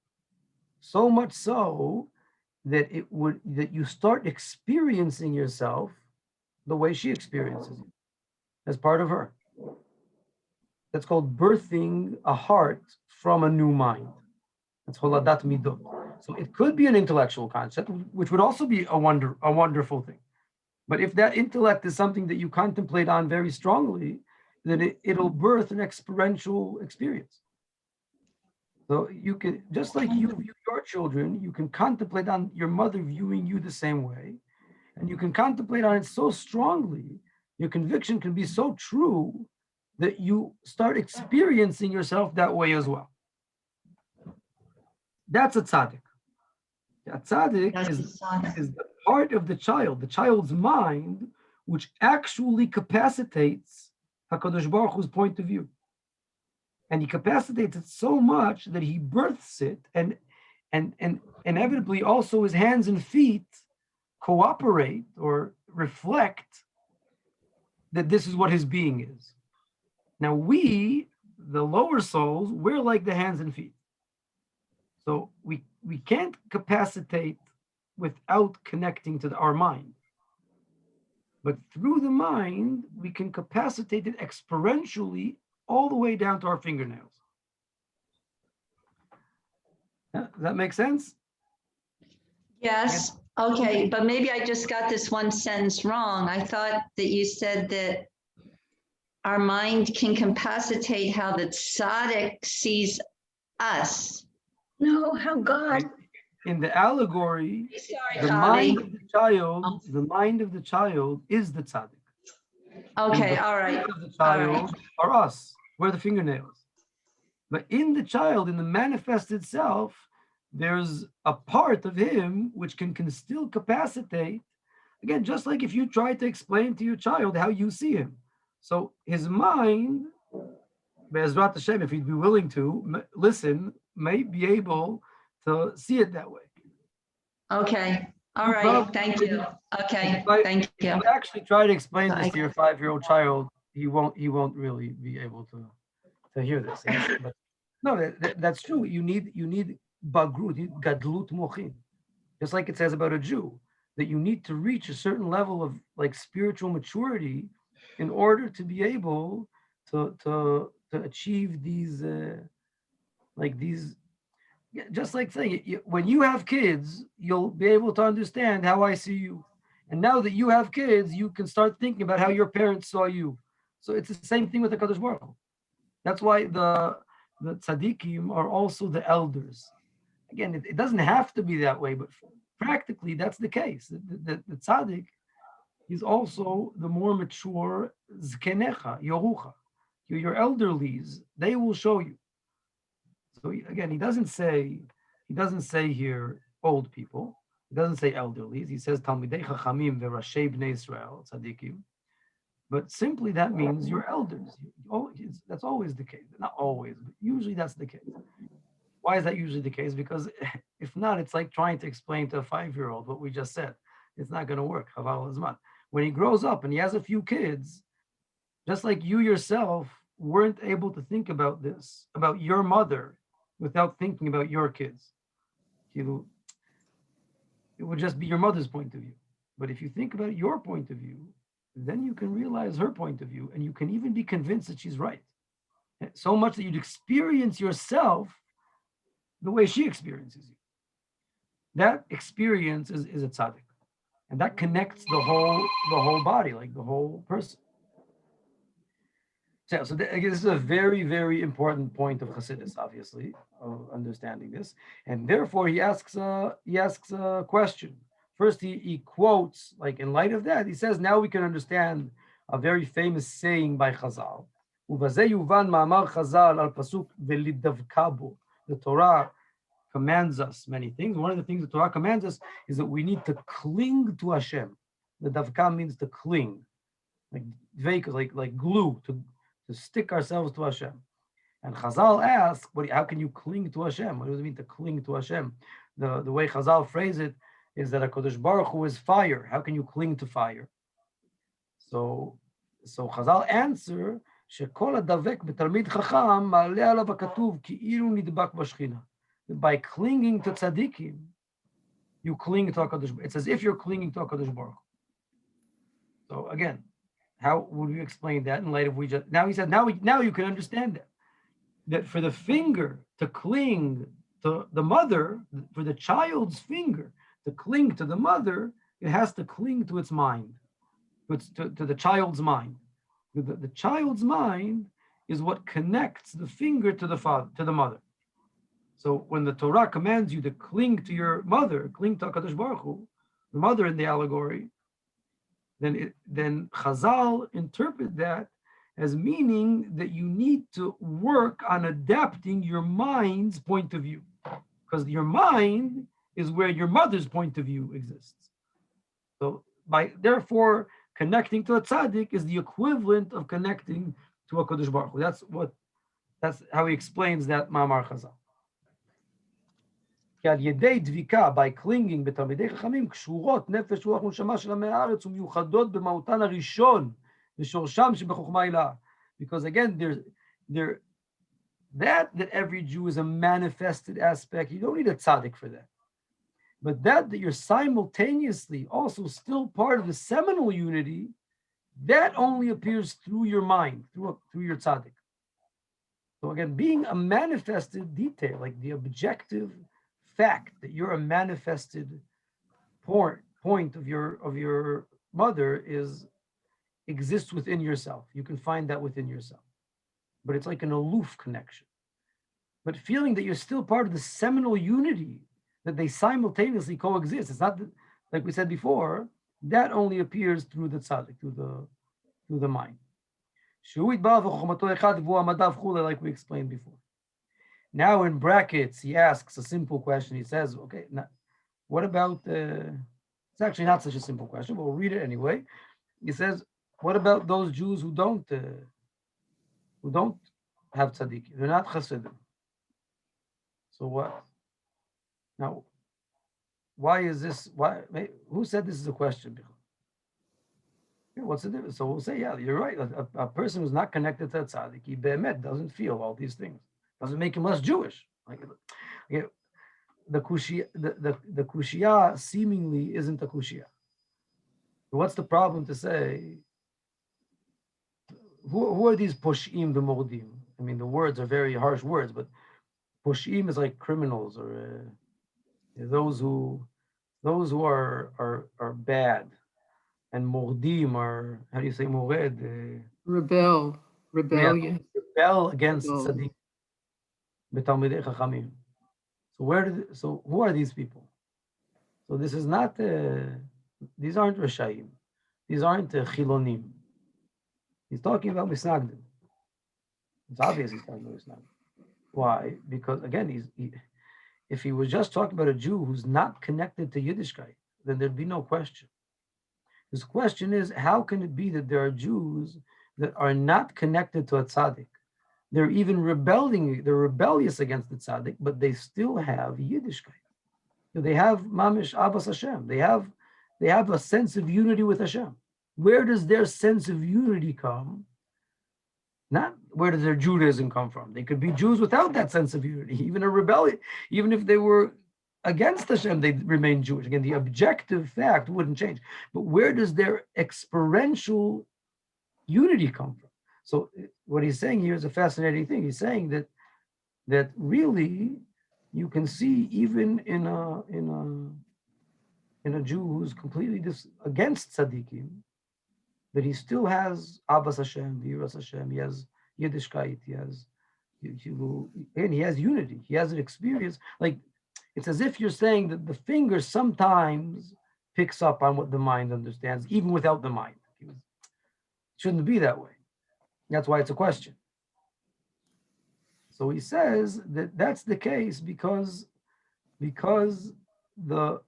Speaker 1: so much so that you start experiencing yourself the way she experiences you, as part of her. That's called birthing a heart from a new mind. That's holadat midot. So it could be an intellectual concept, which would also be a wonderful thing. But if that intellect is something that you contemplate on very strongly, then it'll birth an experiential experience. So you can, just like you view your children, you can contemplate on your mother viewing you the same way, and you can contemplate on it so strongly, your conviction can be so true that you start experiencing yourself that way as well. That's a tzaddik. A tzaddik is the part of the child's mind, which actually capacitates HaKadosh Baruch Hu's point of view. And he capacitates it so much that he births it, and inevitably also his hands and feet cooperate or reflect that this is what his being is. Now we, the lower souls, we're like the hands and feet. So we can't capacitate without connecting to our mind. But through the mind, we can capacitate it exponentially all the way down to our fingernails. Does that make sense?
Speaker 3: Yes. Okay, but maybe I just got this one sentence wrong. I thought that you said that our mind can capacitate how the tzaddik sees us.
Speaker 4: No, how God.
Speaker 1: In the allegory,
Speaker 3: Sorry,
Speaker 1: the mind of the child is the tzaddik.
Speaker 3: Okay,
Speaker 1: And the
Speaker 3: all right.
Speaker 1: feet of the child are us. We're the fingernails. But in the child, in the manifested self, there's a part of him which can still capacitate. Again, just like if you try to explain to your child how you see him. So his mind, Be'ezrat Hashem, if he'd be willing to listen, may be able to see it that way.
Speaker 3: Okay, all right, thank you. Okay, thank you.
Speaker 1: If you actually try to explain this to your 5-year-old child, he won't really be able to hear this. Yes? But no, that's true. You need bagrut, gadlut mochin. Just like it says about a Jew, that you need to reach a certain level of like spiritual maturity in order to be able to achieve these just like saying, when you have kids, you'll be able to understand how I see you. And now that you have kids, you can start thinking about how your parents saw you. So it's the same thing with the Kadosh Baruch Hu. That's why the tzaddikim are also the elders. Again, it doesn't have to be that way, but practically that's the case. The tzaddik is also the more mature zkenecha, yorucha. Your elderlies, they will show you. So again, he doesn't say here old people. He doesn't say elderlies. He says Talmidei Chachamim veRashei Bnei Israel tzaddikim. But simply that means your elders. That's always the case. Not always, but usually that's the case. Why is that usually the case? Because if not, it's like trying to explain to a 5-year-old what we just said. It's not going to work. When he grows up and he has a few kids, just like you yourself weren't able to think about this, about your mother, without thinking about your kids. It would just be your mother's point of view. But if you think about your point of view, then you can realize her point of view, and you can even be convinced that she's right. So much that you'd experience yourself the way she experiences you. That experience is a tzaddik. And that connects the whole body, like the whole person. So again, this is a very, very important point of Chassidus, obviously, of understanding this. And therefore, he asks a question. First, he quotes, like in light of that, he says, now we can understand a very famous saying by Chazal. The Torah commands us many things. One of the things the Torah commands us is that we need to cling to Hashem. The davka means to cling, like glue, to stick ourselves to Hashem. And Chazal asks, how can you cling to Hashem? What does it mean to cling to Hashem? The way Chazal phrase it is that HaKadosh Baruch Hu is fire. How can you cling to fire? So Chazal answer, שכל הדבק בתלמיד חכם מעלה עליו הכתוב כאילו נדבק בשכינה. By clinging to tzaddikim, you cling to HaKadosh Baruch Hu. It's as if you're clinging to HaKadosh Baruch Hu. So again, how would we explain that in light of now he said, now you can understand that. That for the finger to cling to the mother, for the child's finger to cling to the mother, it has to cling to its mind, to the child's mind. The child's mind is what connects the finger to the father, to the mother. So when the Torah commands you to cling to your mother, cling to HaKadosh Baruch Hu, the mother in the allegory, then Chazal interpret that as meaning that you need to work on adapting your mind's point of view, because your mind is where your mother's point of view exists. So therefore, connecting to a tzaddik is the equivalent of connecting to a HaKadosh Baruch Hu. That's how he explains that Ma'amar Chazal. by clinging בתלמידי חכמים, קשורות נפש רוח ונשמה של עמי הארץ ומיוחדות במהותן הראשון ושורשם שבחוכמה הילאה. Because again, that every Jew is a manifested aspect. You don't need a tzaddik for that. But that you're simultaneously also still part of the seminal unity, that only appears through your mind, through your tzaddik. So again, being a manifested detail, like the objective fact that you're a manifested point of your mother exists within yourself. You can find that within yourself. But it's like an aloof connection. But feeling that you're still part of the seminal unity, that they simultaneously coexist. It's not, like we said before, that only appears through the tzaddik, through the mind. Like we explained before. Now in brackets, he asks a simple question. He says, okay, now, what about, it's actually not such a simple question, but we'll read it anyway. He says, what about those Jews who don't have tzaddik? They're not chassidim. So what? Now, why is this? Why? Who said this is a question? What's the difference? So we'll say, yeah, you're right. A person who's not connected to a tzaddik, he be'emet doesn't feel all these things. Doesn't make him less Jewish. Like, the kushia seemingly isn't a kushia. What's the problem to say? Who are these poshim b'mordim? I mean, the words are very harsh words, but poshim is like criminals or those who are bad, and mordim are, how do you say mored?
Speaker 2: Rebellion.
Speaker 1: Rebel against tzaddik. B'talmidei chachamim. So who are these people? So this is not. These aren't Rashayim. These aren't Chilonim. He's talking about Misnagdim. It's obvious he's talking about Misnagdim. Why? Because again, if he was just talking about a Jew who's not connected to Yiddishkeit, then there'd be no question. His question is, how can it be that there are Jews that are not connected to a tzaddik? They're even they're rebellious against the tzaddik, but they still have Yiddishkeit. They have Mamish Abbas Hashem. They have a sense of unity with Hashem. Where does their sense of unity come? Not where does their Judaism come from? They could be Jews without that sense of unity, even a rebellion. Even if they were against Hashem, they remain Jewish. Again, the objective fact wouldn't change. But where does their experiential unity come from? So what he's saying here is a fascinating thing. He's saying that really you can see even in a Jew who's completely against tzaddikim, that he still has Abbas Hashem, Yiras Hashem, he has Yiddishkeit, he has unity, he has an experience. Like, it's as if you're saying that the finger sometimes picks up on what the mind understands, even without the mind. It shouldn't be that way. That's why it's a question. So he says that that's the case because the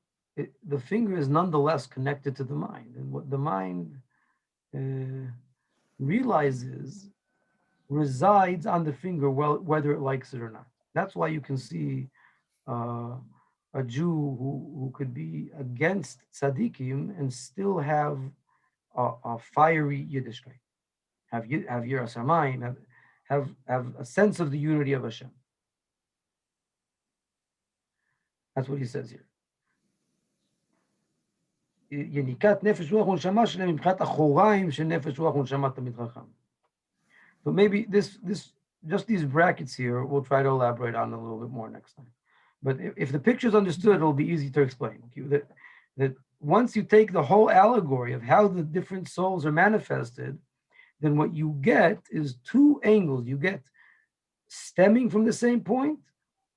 Speaker 1: finger is nonetheless connected to the mind, and what the mind realizes resides on the finger, whether it likes it or not. That's why you can see a Jew who could be against tzaddikim and still have a fiery Yiddishkeit, have yiras hamayim, have a sense of the unity of Hashem. That's what he says here. So maybe this just these brackets here we'll try to elaborate on a little bit more next time. But if the picture is understood, it'll be easy to explain. That once you take the whole allegory of how the different souls are manifested, then what you get is two angles. You get stemming from the same point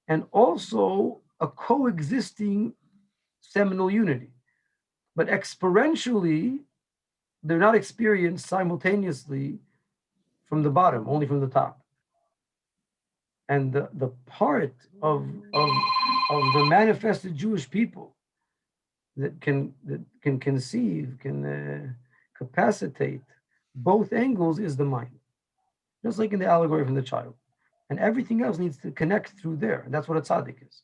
Speaker 1: and also a coexisting seminal unity. But experientially, they're not experienced simultaneously from the bottom, only from the top. And the part of the manifested Jewish people that can conceive, can capacitate both angles is the mind, just like in the allegory from the child. And everything else needs to connect through there. And that's what a tzaddik is.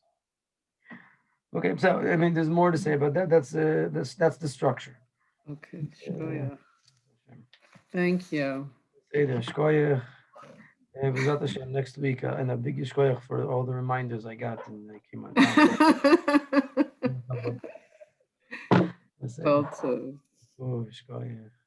Speaker 1: Okay, so I mean, there's more to say about that. That's the structure.
Speaker 2: Okay, sure. Thank you.
Speaker 1: Hey there, shkoyach. We got the next week, and a big shkoyach for all the reminders I got, and they came on. Let's say.
Speaker 2: Called to
Speaker 1: Oh, yeah.